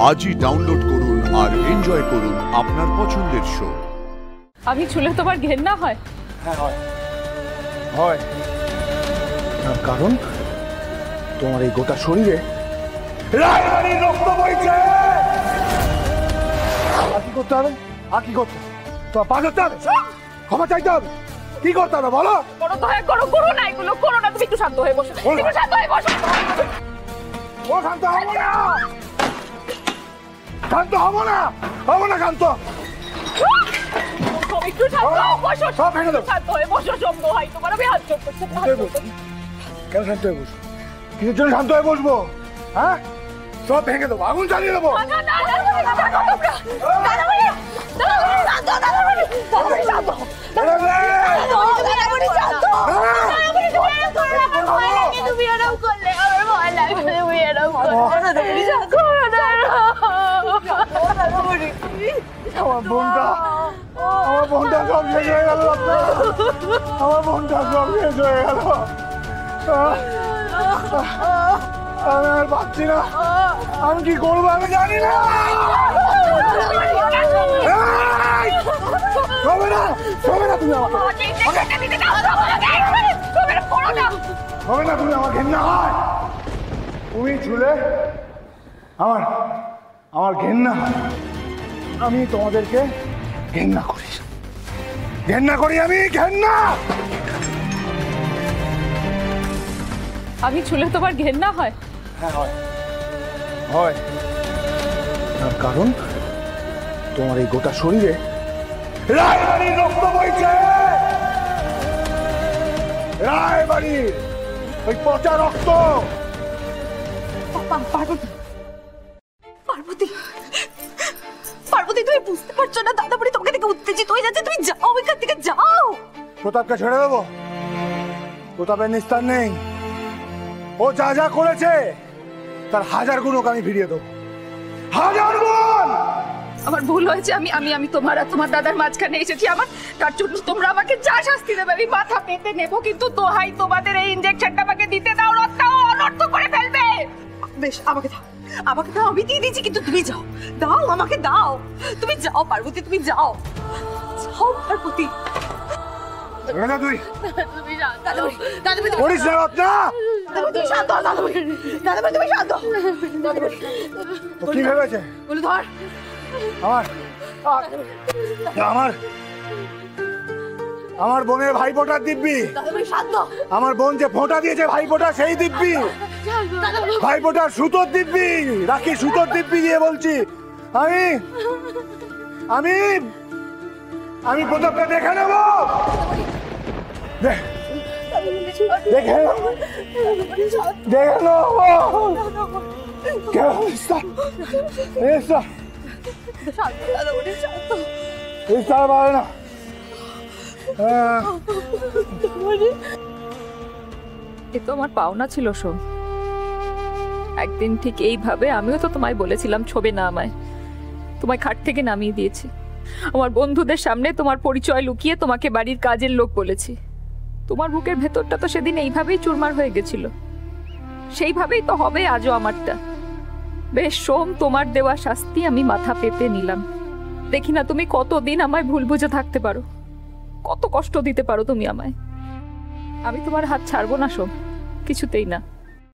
আজই ডাউনলোড করুন আর এনজয় করুন আপনার পছন্দের শো। আমি ছুলে তোমার ঘেন্না হয়? হ্যাঁ হয়, হয়। তার কারণ তোমার এই গোটা শরীরে রায়বাড়ির রক্ত বইছে। আর কি করতে হবে? আর কি করতে হবে? তোমার পা ধরতে হবে, ক্ষমা চাইতে হবে। কি করতে হবে বলো? করো দয়া করো, করো না, এগুলো করো না। তুমি একটু শান্ত হয়ে বসো, একটু শান্ত হয়ে বসো। ও শান্ত হবো না, শান্ত হবো না, হবো না শান্ত। একটু শান্ত হয়ে বসো, সব ভেঙে দেবো। শান্ত হয়ে বসো। শব্দ হয় তোমার, আমি হাত জোড় করছি। কেন শান্ত হয়ে বসবো? কিসের জন্য শান্ত হয়ে বসবো? হ্যাঁ, সব ভেঙে দেবো, আগুন জ্বালিয়ে দেবো। তুমি এরকম করলে আমার ভয় লাগবে। তুমি এরকম আমার বোনটা সব শেষ হয়ে গেল। আমার বোনটা সব শেষ হয়ে গেল। আমি আর পাচ্ছি না, আমি কি করবো আমি জানি না। হবে না, হবে না, তুমি আমাকে হবে না, তুমি আমার ঘেন্না হয়। তুমি ছুলে আমার আমার ঘেন্না হয়। আমি তোমাদেরকে ঘেন্না করি, ঘেন্না করি, আমি ঘেন্না। আমি ছুলে তোমার ঘেন্না হয়? হ্যাঁ হয়, হয়। তার কারণ তোমার এই গোটা শরীরে রায়বাড়ির রক্ত বইছে। রায়বাড়ির ওই পচা রক্ত। পার্বতী, পার্বতী, পার্বতী, তুমি বুঝতে পারছো না? দাদাবাড়ি তোমাকে দেখে উত্তেজিত হয়ে যাচ্ছে। তুমি যাও, এখান থেকে যাও। প্রতাপকে ছেড়ে দেবো? প্রতাপের নিস্তার নেই। ও যা যা করেছে তার 1000 গুণ ওকে আমি ফিরিয়ে দেবো, 1000 গুণ। আমার ভুল হয়েছে। আমি আমি আমি তোমার আর তোমার দাদার মাঝখানে এসেছি। আমার তার জন্য তোমরা আমাকে যা শাস্তি দেবে আমি মাথা পেতে নেব, কিন্তু দোহাই তোমাদের এই ইনজেকশনটা আমাকে দিতে দাও, রক্তটাও অনর্থ করে ফেলবে। বেশ, আমাকে দাও, আমাকে দাও, আমি দিয়ে দিচ্ছি, কিন্তু তুমি যাও, দাও, আমাকে দাও। তুমি যাও পার্বতী, তুমি যাও, যাও পার্বতী। তুই তুমি যাও দাদাবাড়ি, দাদাবাড়ি, করিস না রত্না। দাদাবাড়ি, তুমি শান্ত হও। দাদাবাড়ি, দাদাবাড়ি, তুমি শান্ত হও। দাদাবাড়ি, ও কি ভেবেছে? বলে ধর। আমার আমার আমার বোনের ভাইফোঁটার দিব্যি। দাদাবাড়ি, শান্ত। আমার বোন যে ফোঁটা দিয়েছে ভাইফোঁটা, সেই দিব্যি। ভাইফোঁটার সুতোর দিব্যি, রাখি সুতোর দিব্যি দিয়ে বলছি। আমি আমি আমি প্রতাপকে দেখে নেব, দেখে দেখে নেব। কেন পারে না? এ তো আমার পাওনা ছিল। শোন, একদিন ঠিক এইভাবে আমিও তো তোমায় বলেছিলাম ছবে না আমায়, তোমায় খাট থেকে নামিয়ে দিয়েছি। আমার বন্ধুদের সামনে তোমার পরিচয় লুকিয়ে তোমাকে বাড়ির কাজের লোক বলেছি। তোমার বুকের ভেতরটা তো সেদিন এইভাবেই চুরমার হয়ে গেছিল, সেইভাবেই তো হবে আজও আমারটা। বেশ শোন, তোমার দেওয়া শাস্তি আমি মাথা পেতে নিলাম। দেখি না তুমি কতদিন আমায় ভুল বুঝে থাকতে পারো, কত কষ্ট দিতে পারো তুমি আমায়। আমি তোমার হাত ছাড়বো না শোন, কিছুতেই না।